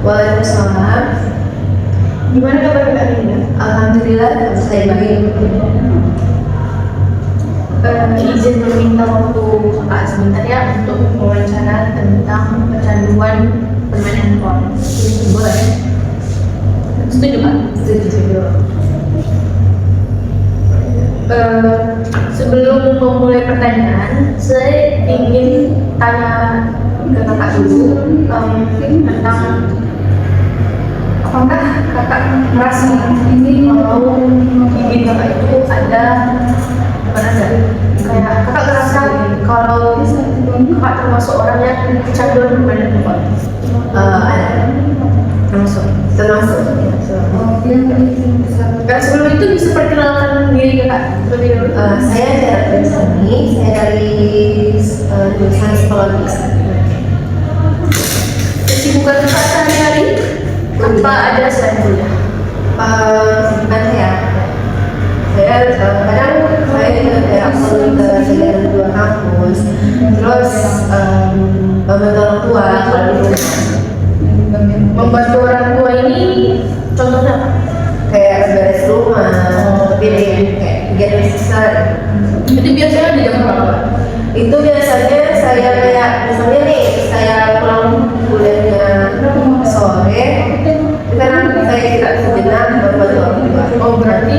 Waalaikumsalam. Gimana kabar Kak Linda? Alhamdulillah, saya baik. Izin meminta waktu Kak sebentar ya untuk wawancara tentang kecanduan bermain handphone. Boleh? Setuju Kak? Setuju. Sebelum memulai pertanyaan, saya ingin tanya ke kakak dulu tentang apakah kakak merasa ini kalau gigi kakak itu ada kayak kakak merasa kalau kakak termasuk orang yang kecanduan bermain handphone? Ada. Termasuk. Karena sebelum itu bisa perkenalkan diri kakak terlebih dahulu. Saya dari sini. Saya dari jurusan psikologi. Kesibukan kakak sehari-hari apa ada selain kuliah? Kesibukan saya kadang saya juga kayak kegiatan di luar kampus, terus membantu orang tua kalau di rumah. Membantu orang tua ini contohnya apa? Kayak beres rumah, pilih kayak kegiatan sisa. Itu biasanya di jam berapa? Itu biasanya saya kayak misalnya nih saya pulang kuliahnya sore, sekarang saya tidak sejenak membantu orang tua. Oh berarti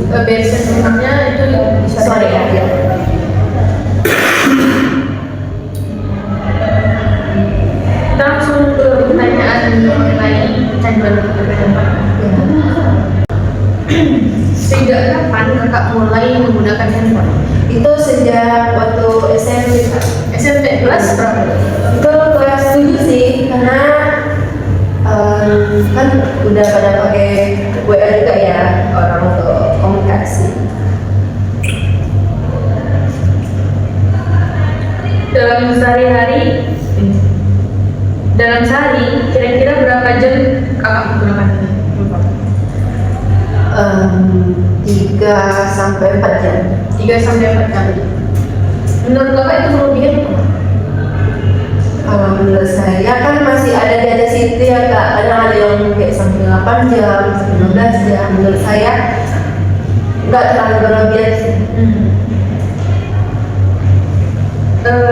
beres rumahnya itu bisa Sore aja. Kita langsung ke pertanyaan mengenai kecanduan bermain handphone. Sejak kapan kakak mulai menggunakan handphone? Itu sejak waktu SMP Kak. SMP kelas berapa? Itu kelas 7 sih, karena kan udah pada pakai WA juga ya orang untuk komunikasi. Dalam sehari kira-kira berapa jam kakak menggunakan handphone? 3-4 jam. 3 sampai 4 jam. Menurut kakak itu berlebihan apa? Menurut saya kan masih ada di atas itu ya Kak. Kadang ada yang kayak sampai 8 jam, sampai 15 jam. Menurut saya nggak terlalu berlebihan sih.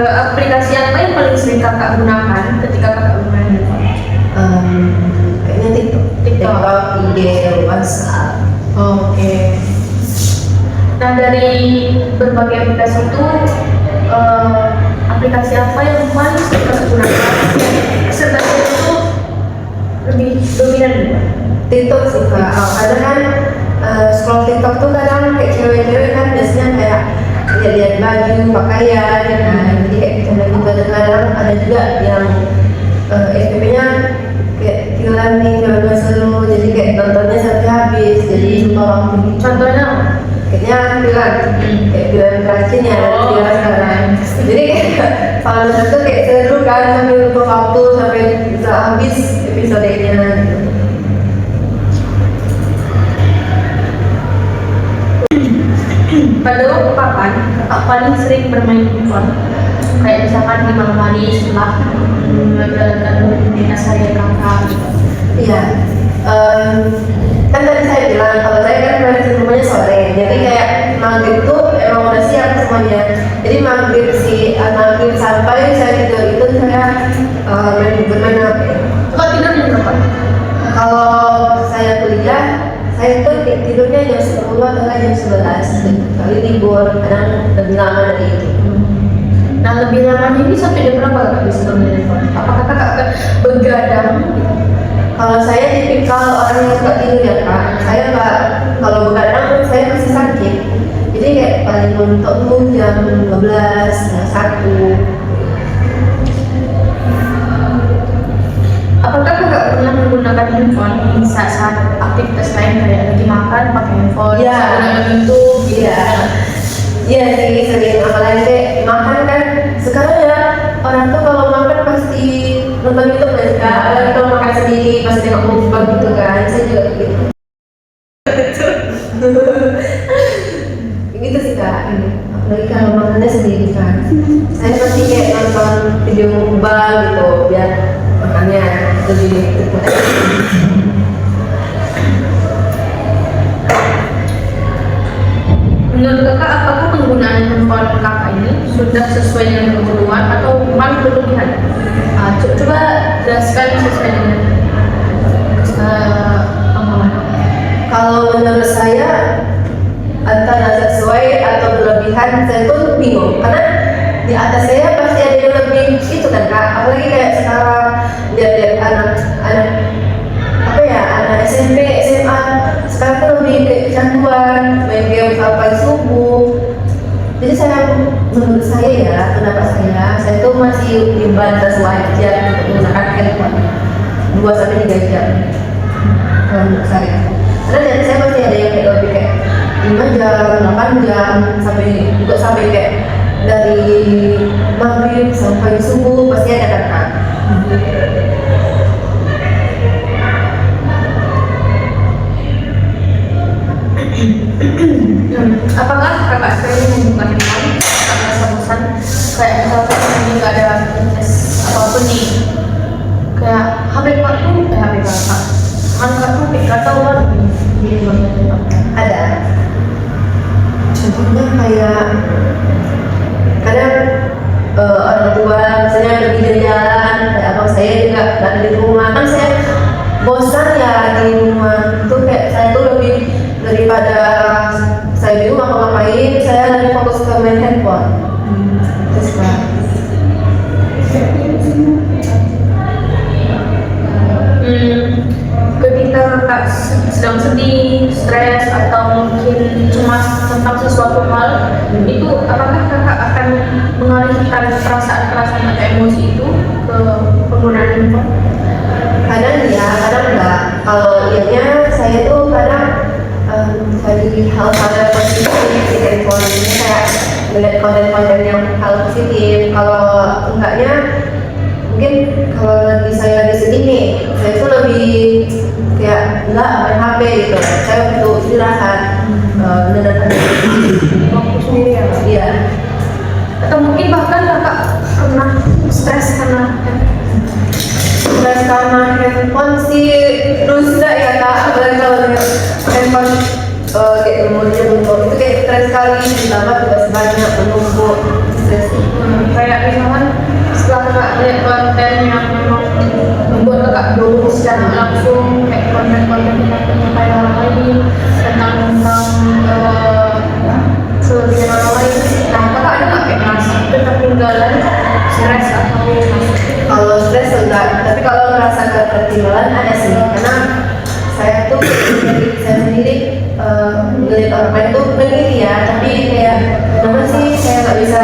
Aplikasi apa yang paling sering kakak gunakan ketika kakak bermain handphone? Kayaknya TikTok, IG, WhatsApp. Oke. Nah dari berbagai aplikasi itu, aplikasi apa yang paling sering kakak gunakan? Presentasi itu lebih dominan gitu? TikTok sih Kak. Kadang kan scroll TikTok tuh kadang kayak cewek-cewek kan biasanya kayak lihat baju, pakaian, jadi kayak bercanda juga. Dan kadang ada juga yang FYP-nya kayak film nih, film seru, jadi kayak nontonnya sampai habis, jadi lupa waktu. Contohnya apa? Kayaknya kayak film Prancis ya, film sekarang. Jadi kayak kalau nonton tuh kayak seru kan, sampai lupa waktu, sampai bisa habis episodenya gitu. Pada waktu kapan kakak paling sering bermain handphone? Kayak misalkan di malam hari setelah menjalankan rutinitas harian kakak gitu. Iya, kan tadi saya bilang kalau saya kan beres rumahnya sore, jadi kayak maghrib tuh emang udah siap semuanya. Jadi maghrib sampai saya tidur itu saya bermain HP. Kakak tidur jam berapa? Kalau saya kuliah, saya tuh tidurnya jam 10 atau jam 11. Kali libur kadang lebih lama dari itu. Nah lebih lamanya ini sampai jam berapa kakak bisa bermain handphone? Apakah kakak begadang? Kalau saya tipikal orang yang suka tidur ya Kak. Saya nggak, kalau begadang saya masih sakit. Jadi kayak paling mentok tuh jam 12, jam 1. Apakah kakak pernah menggunakan handphone di saat aktivitas lain kayak lagi makan pakai handphone? Iya. Itu Iya. Iya sih sering, apalagi kayak makan kan. Sekarang ya orang tuh kalau makan pasti nonton YouTube kan Kak. Apalagi kalau makan sendiri pasti tengok mukbang gitu kan. Saya juga gitu. Gitu sih Kak. Apalagi kalau makannya sendiri kan. Saya pasti kayak nonton video mukbang gitu biar makannya lebih Menurut kakak, apakah penggunaan handphone kakak ini sudah sesuai dengan kebutuhan atau malah berlebihan? Coba jelaskan sesuai dengan pengalaman. Kalau menurut saya antara sesuai atau berlebihan, saya pun bingung karena di atas saya pasti ada yang lebih itu kan kak, apalagi kayak sekarang lihat-lihat anak apa ya, anak SMP SMA sekarang tuh lebih kayak kecanduan main game sampai subuh. Jadi menurut saya ya, pendapat saya tuh masih di batas wajar untuk menggunakan handphone 2 sampai 3 jam kalau menurut saya. Karena dari saya pasti ada yang kayak lebih kayak 5 jam, 8 jam sampai kayak dari maghrib sampai subuh pasti ada kan kak. Apakah kakak sering membuka handphone saat merasa bosan? Kayak misalkan ini nggak ada aktivitas apapun nih, kayak HP kakak, angkat tuh nggak tahu lah gini banget. Ada contohnya kayak kadang orang tua misalnya pergi jalan, kayak abang saya juga nggak ada di rumah, kan saya bosan ya di rumah tuh, kayak saya tuh lebih daripada saya bingung apa ngapain, saya lebih fokus ke main handphone. Terus Kak. Ketika kakak sedang sedih, stres, atau mungkin cemas tentang sesuatu hal, itu apakah kakak akan mengalihkan perasaan-perasaan atau emosi itu ke penggunaan handphone? Kadang ya, kadang enggak. Kalau ianya saya tuh kadang cari hal-hal yang positif di handphone ini, kayak melihat konten-konten yang hal positif. Kalau enggaknya, mungkin kalau lagi saya di sini nih, saya tuh lebih kayak enggak main HP gitu. Saya butuh istirahat, menenangkan diri. Waktu sendiri ya? Iya. Atau mungkin bahkan kakak pernah stres karena handphone sih terus enggak ya kak, apalagi kalau handphone kayak umurnya bentuk itu kayak stres sekali, ditambah tugas banyak menumpuk, stres. kayak misalkan setelah kakak lihat konten yang memang membuat kakak dulu secara langsung, kayak konten-konten tentang pencapaian orang lain, tentang kelebihan orang lain, nah kakak ada nggak kayak merasa ketertinggalan, stres atau Kalau stres enggak, tapi kalau merasa ketertinggalan ada sih, karena saya tuh saya sendiri ngeliat orang lain tuh pengen ya, tapi kayak kenapa sih saya nggak bisa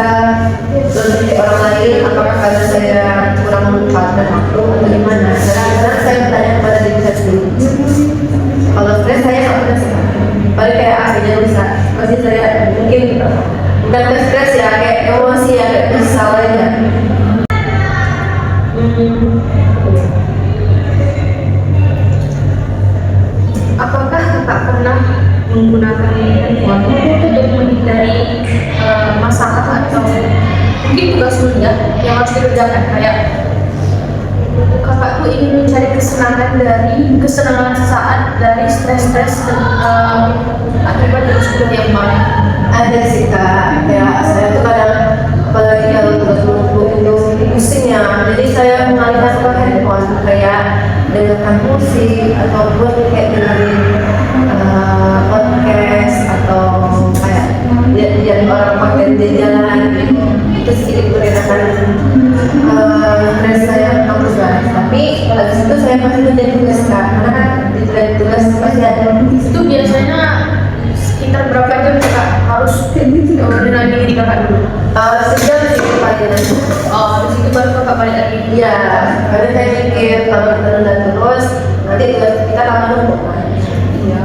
lebih orang lain, apakah karena saya kurang memanfaatkan waktu atau gimana? Karena saya bertanya kepada diri saya sendiri. Kalau stres saya nggak pernah sih, paling kayak akhirnya bisa, pasti saya mungkin bukan ke stres ya, kayak emosi ya, kayak kesal aja. apakah kakak pernah menggunakan handphone untuk menghindari masalah atau mungkin tugas kuliah yang harus dikerjakan, kayak kakak tuh ingin mencari kesenangan sesaat dari stres-stres akibat tugas kuliah yang banyak? Ada sih kak, kayak saya tuh kadang apalagi kalau tugas numpuk itu pusing ya, jadi saya mengalihkan ke handphone, kayak dengarkan musik ataupun kayak dengerin podcast atau kayak lihat orang pakai di jalan gitu. Itu sedikit mengenakan stres saya tentang tugas, tapi habis itu saya pasti menjadi tugas kak, karena kan di tugas pasti ada Itu biasanya sekitar berapa jam kakak harus dengan diri kakak dulu? sejam sih paling. Habis itu baru kakak balik lagi. Iya, karena saya mikir kalau kita nunda terus nanti tugas kita akan numpuk kan. Iya.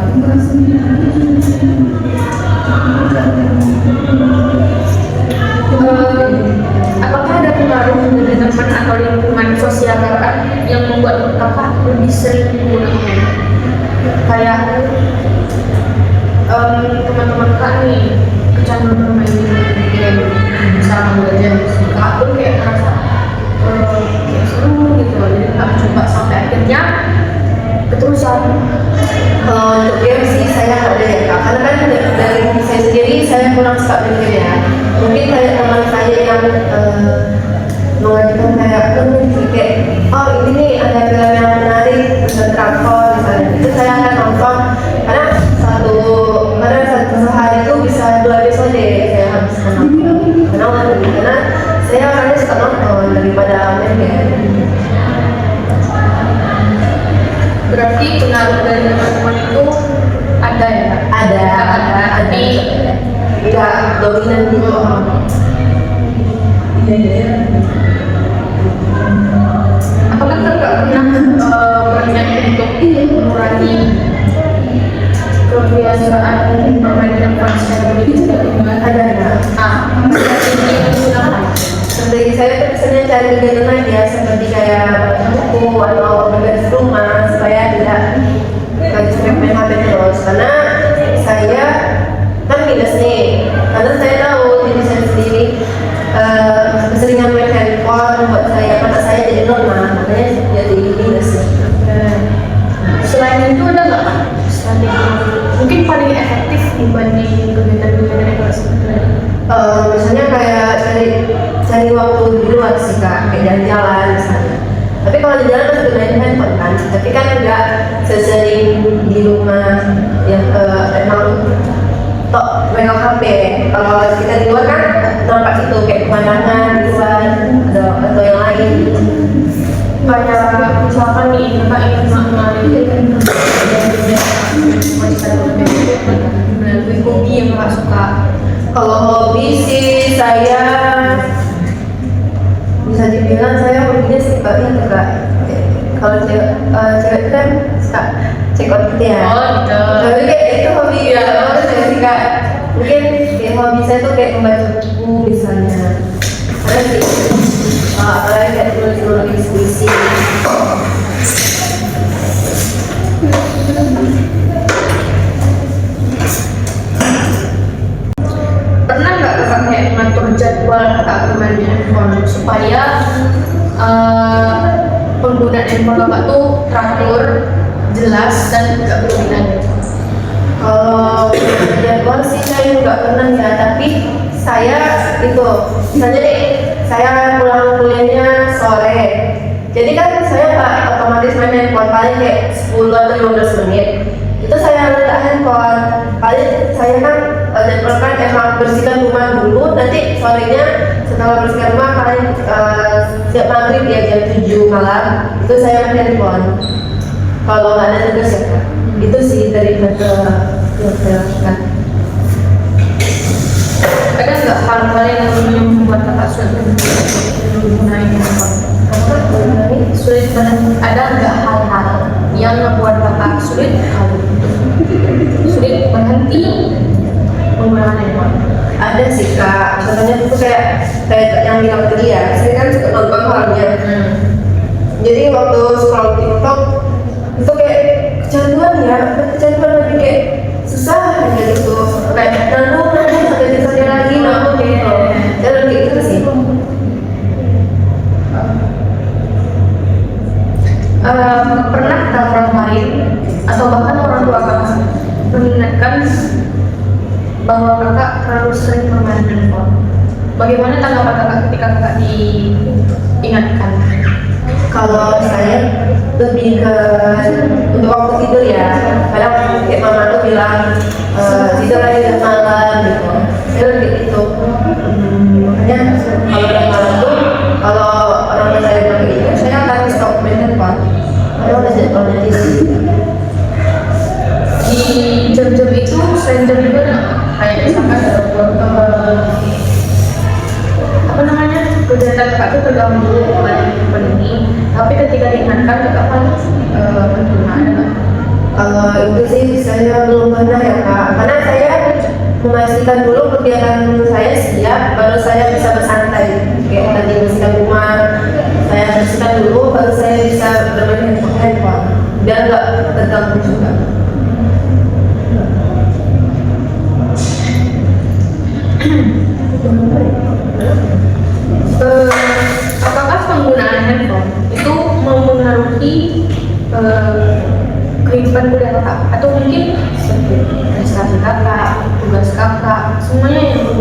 Apakah ada pengaruh dari teman atau lingkungan sosial kakak yang membuat kakak lebih sering menggunakan handphone? Kayak teman-teman kakak nih kecanduan bermain game, misalnya belajar kakak pun kayak ngerasa kayak seru gitu, jadi kakak coba sampai akhirnya keterusan. Kalau untuk game sih saya nggak ada ya kak, karena kan dari saya sendiri saya kurang suka main game ya. Mungkin kayak teman saya yang mengajukan kayak kayak oh ini nih ada film yang menarik bisa drakor misalnya, itu saya akan nonton karena satu hari itu bisa 2 episode saya habiskan nonton karena saya orangnya suka nonton daripada main game. Berarti pengaruh dari teman-teman itu ada ya Kak? Ada Tapi nggak dominan gitu. Iya. apakah Kakak pernah berniat untuk mengurangi kebiasaan permainan secara berlebihan? Ada nggak? Strategi yang digunakan. Strategi saya tuh biasanya cari kegiatan aja seperti kayak baca buku atau beberes rumah supaya tidak sering main HP terus, karena saya kan minus nih, karena saya tahu diri saya sendiri keseringan main handphone membuat mata saya jadi normal, makanya jadi minus. Selain itu ada nggak Kak strategi mungkin paling efektif dibanding kegiatan-kegiatan yang seperti tadi? Misalnya kayak cari waktu di luar sih kak, kayak jalan-jalan misalnya. Tapi kalau di jalan kan main handphone kan, tapi kan nggak sesering di rumah yang emang tok megang HP. Kalau kita di luar kan nampak itu kayak pemandangan di luar atau yang lain. Kayak misalkan nih Kakak ingin melalui hobi yang Kakak suka. Kalau hobi sih saya bisa dibilang saya hobinya suka itu kak. Kalau cewek kan suka check out gitu ya. Oh gitu. Tapi kayak itu hobi ya. Saya suka mungkin kayak hobi saya tuh kayak membaca buku misalnya. Karena sih apalagi kayak tulis puisi. Pernah nggak Kakak kayak ngatur jadwal Kakak bermain handphone supaya penggunaan handphone Kakak tuh teratur, jelas dan nggak berlebihan? Kalau jadwal sih saya nggak pernah ya, tapi saya itu misalnya nih saya pulang kuliahnya sore, jadi kan saya nggak otomatis main handphone, paling kayak 10 atau 15 menit itu saya letak handphone. Paling saya kan jadwalkan emang bersihkan rumah dulu, nanti sorenya setelah bersihkan rumah paling siap maghrib ya jam 7 malam itu saya main handphone kalau nggak ada tugas ya kak. Itu sih dari yang saya lakukan. Ada nggak hal-hal yang membuat Kakak sulit menggunakan handphone? Sulit banget. Ada nggak hal-hal yang membuat Kakak sulit berhenti menggunakan handphone? Ada sih kak, contohnya itu kayak yang bilang tadi ya, saya kan suka nonton horornya. Jadi waktu scroll TikTok itu kayak kecanduan lagi, kayak susah aja gitu, kayak nanggung sampai besoknya lagi nanggung gitu. Jadi kayak gitu sih. Pernah orang lain atau bahkan orang tua Kakak mengingatkan bahwa Kakak terlalu sering bermain handphone? Bagaimana tanggapan Kakak ketika Kakak diingatkan? Kalau saya lebih ke untuk waktu tidur ya, kadang kayak mama tuh bilang tidur lagi udah malam gitu, saya lebih itu. Makanya kalau udah malam tuh, kalau orang tua saya bilang gitu, saya akan stop main handphone karena udah jadwalnya tidur. Di jam-jam itu selain jam juga kayak misalkan kegiatan Kakak itu terganggu oleh handphone ini, tapi ketika diingatkan Kakak kan menerima. Kalau itu sih saya belum pernah ya kak, karena saya memastikan dulu kegiatan saya siap, baru saya bisa bersantai. Kayak tadi bersihkan rumah, saya bersihkan dulu, baru saya bisa bermain handphone, biar nggak terganggu juga. Apakah penggunaan handphone itu mempengaruhi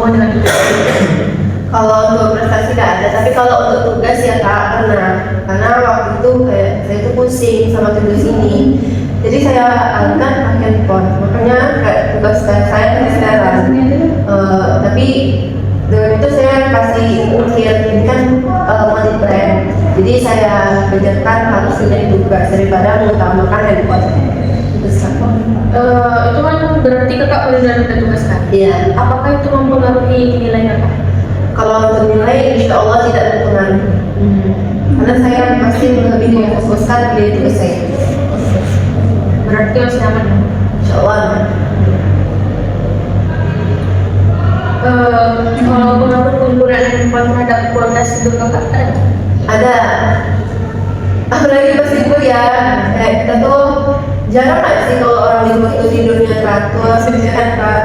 semua dengan itu? Kalau untuk prestasi nggak ada, tapi kalau untuk tugas ya kak pernah. Karena waktu itu kayak saya tuh pusing sama tugas ini, jadi saya alihkan pakai handphone. Makanya kayak tugas saya kan sekarang. Tapi dengan itu saya kasih ukir ini kan multi brand. Jadi saya bedakan harus menjadi tugas daripada mengutamakan handphone. Itu kan berarti kakak benar-benar ada tugas kan? Iya. Apakah itu mempengaruhi nilai kakak? Kalau untuk nilai, insya Allah tidak berpengaruh. Karena saya masih lebih memfokuskan di tugas saya. Berarti masih aman ya? Insya Allah aman. Kalau pengaruh penggunaan handphone terhadap kualitas hidup kakak ada? Ada. Apalagi pas libur ya, kayak kita tuh jarang nggak sih kalau orang libur itu tidurnya teratur, kan Kak.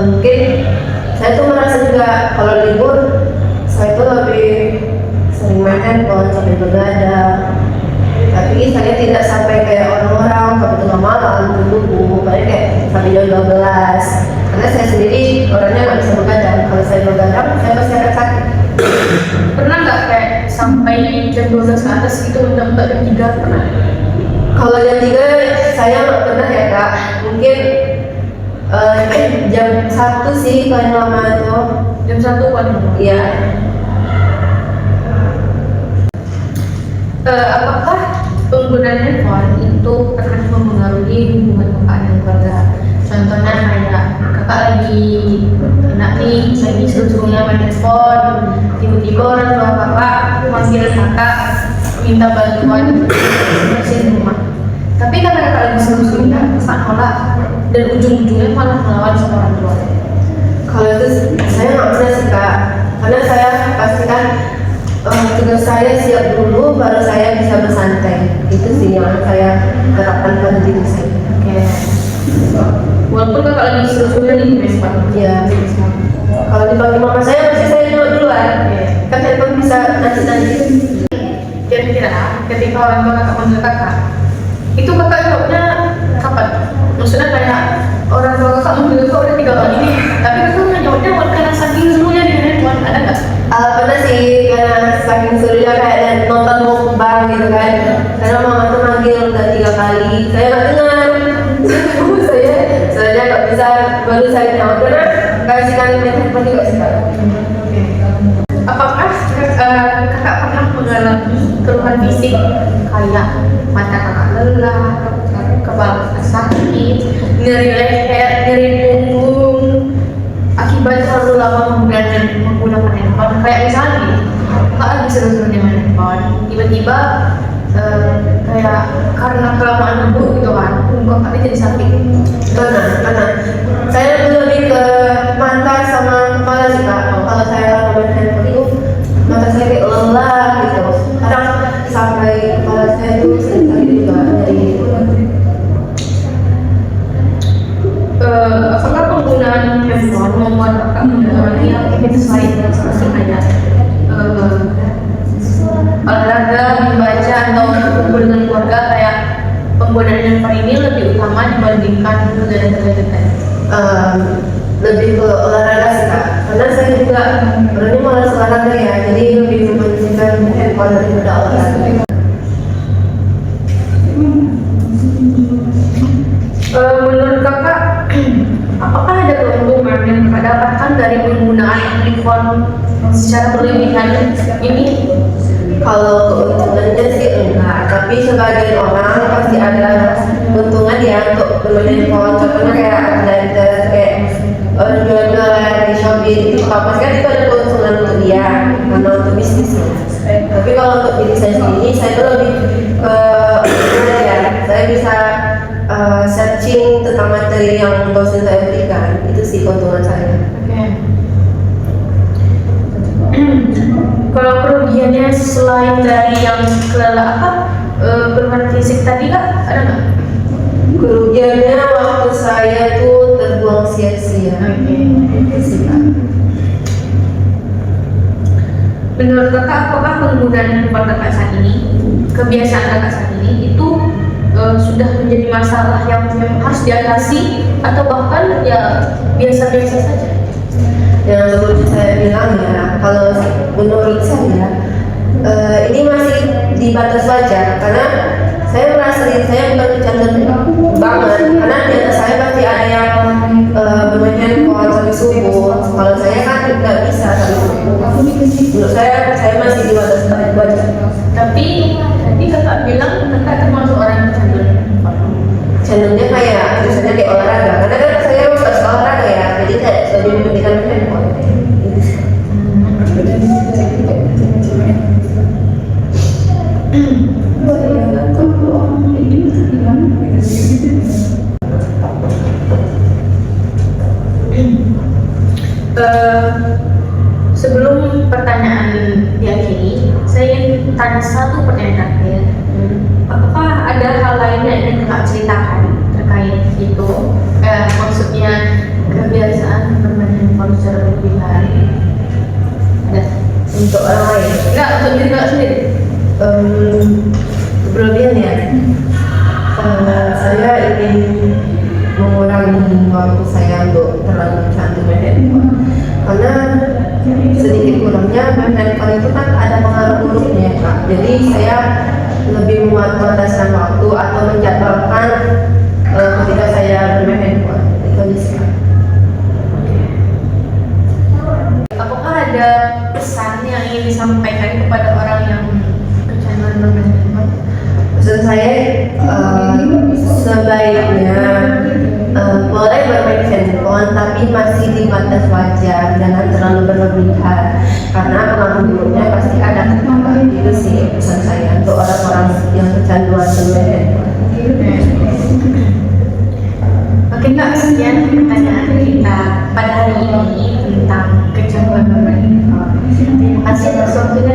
Mungkin saya tuh merasa juga kalau libur saya tuh lebih sering main handphone sampai begadang. Tapi saya tidak sampai kayak orang-orang sampai tengah malam buku, paling kayak sampai jam 12. Karena saya sendiri orangnya nggak bisa begadang. Kalau saya begadang, saya pasti akan sakit. Pernah nggak kayak sampai jam 12 ke atas gitu untuk jam 3 pernah? Kalau jam 3 saya nggak pernah ya kak. Mungkin jam 1 sih paling lama itu. Jam 1 paling lama? Iya. Apakah penggunaan handphone itu akan mempengaruhi hubungan kakak dan keluarga? Contohnya kayak kakak lagi enak nih, lagi seru-serunya main handphone, tiba-tiba orang tua kakak manggil kakak minta bantuan bersihin rumah. Tapi karena kakak lagi seru-serunya, kakak nolak dan ujung-ujungnya malah melawan sama orang tua. Kalau itu saya nggak pernah sih kak. Karena saya pastikan tugas saya siap dulu, baru saya bisa bersantai. Itu sih yang saya terapkan pada diri saya. Oke. Walaupun kakak lagi seru-serunya di handphone. Iya. Kalau dipanggil mama saya pasti saya jawab duluan. Kan handphone bisa nanti. Kira-kira ketika orang tua kakak manggil kakak, itu kakak jawabnya kapan? Maksudnya kayak orang tua kakak manggil kakak udah 3 kali nih, tapi kakak nggak jawabnya karena saking serunya di handphone, ada nggak? Pernah sih, karena saking serunya kayak nonton mukbang gitu kan. Karena mama tuh manggil udah 3 kali, saya nggak dengar. Saya nggak bisa, baru saya jawab karena kasihkan handphone juga sih kak. Apakah kakak pernah mengalami keluhan fisik kayak mata kakak lelah, kepala kakak sakit, nyeri leher, nyeri punggung akibat terlalu lama menggunakan handphone? Kayak misalnya nih, kakak lagi seru-serunya main handphone, tiba-tiba kayak karena kelamaan duduk gitu kan, punggung kakak jadi sakit. Karena saya lebih ke mata sama kepala sih kak. Kalau saya main handphone itu mata saya kayak lelah gitu. Kadang sampai kepala saya tuh sakit juga dari apakah penggunaan handphone membuat kakak mengalami aktivitas lain seperti kayak olahraga, membaca atau berkumpul dengan keluarga? Kayak penggunaan handphone ini lebih utama dibandingkan kegiatan-kegiatan lain? lebih ke olahraga sih kak. Karena saya juga orangnya malas olahraga ya, jadi lebih mementingkan handphone daripada olahraga. Menurut kakak, apakah ada keuntungan yang kakak dapatkan dari penggunaan handphone secara berlebihan ini? Kalau keuntungannya sih enggak, tapi sebagian orang pasti ada keuntungan ya untuk bermain handphone. Contohnya kayak ada kayak jual-jualan di Shopee, di TikTok, pasti kan itu ada keuntungan untuk dia karena untuk bisnisnya. Tapi kalau untuk diri saya sendiri, saya tuh lebih ya, saya bisa searching tentang materi yang dosen saya berikan. Itu sih keuntungan saya. Oke. Kalau kerugiannya selain dari yang keluhan fisik tadi kak, ada nggak? Kerugiannya waktu saya tuh terbuang sia-sia. Itu sih kak. Menurut kakak, apakah penggunaan handphone kakak saat ini, kebiasaan kakak saat ini itu sudah menjadi masalah yang memang harus diatasi atau bahkan ya biasa-biasa saja? Yang di batas wajar, karena saya merasa diri saya bukan kecanduan banget, karena di atas saya pasti ada yang bermain handphone sampai subuh. Kalau saya kan nggak bisa sampai subuh. Menurut saya masih di batas wajar. Tapi tadi kakak bilang kakak termasuk orang yang kecanduan. Channelnya kayak misalnya kayak olahraga, karena kan saya suka olahraga ya, jadi saya lebih mementingkan handphone. Sebelum pertanyaan diakhiri, saya ingin tanya satu pertanyaan terakhir. Apakah ada hal lain yang ingin kakak ceritakan terkait itu? Maksudnya kebiasaan bermain handphone secara berlebihan. Ada? Untuk orang lain, Enggak, untuk diri kakak sendiri. berlebihan ya. Saya ingin mengurangi waktu saya untuk terlalu cantik main handphone, karena sedikit kurangnya main handphone itu kan ada pengaruh buruknya Kak. Jadi saya lebih membataskan waktu atau menjadwalkan ketika saya bermain handphone. Itu aja sih, Kak. Apakah ada pesan yang ingin disampaikan kepada orang yang kecanduan bermain handphone? Pesan saya sebaiknya boleh bermain handphone tapi masih di batas wajar, jangan terlalu berlebihan, karena pengaruh buruknya pasti ada. Itu sih pesan saya untuk orang-orang yang kecanduan bermain handphone. Oke Kak, sekian pertanyaan kita pada hari ini tentang kecanduan bermain handphone. Terima kasih atas waktunya.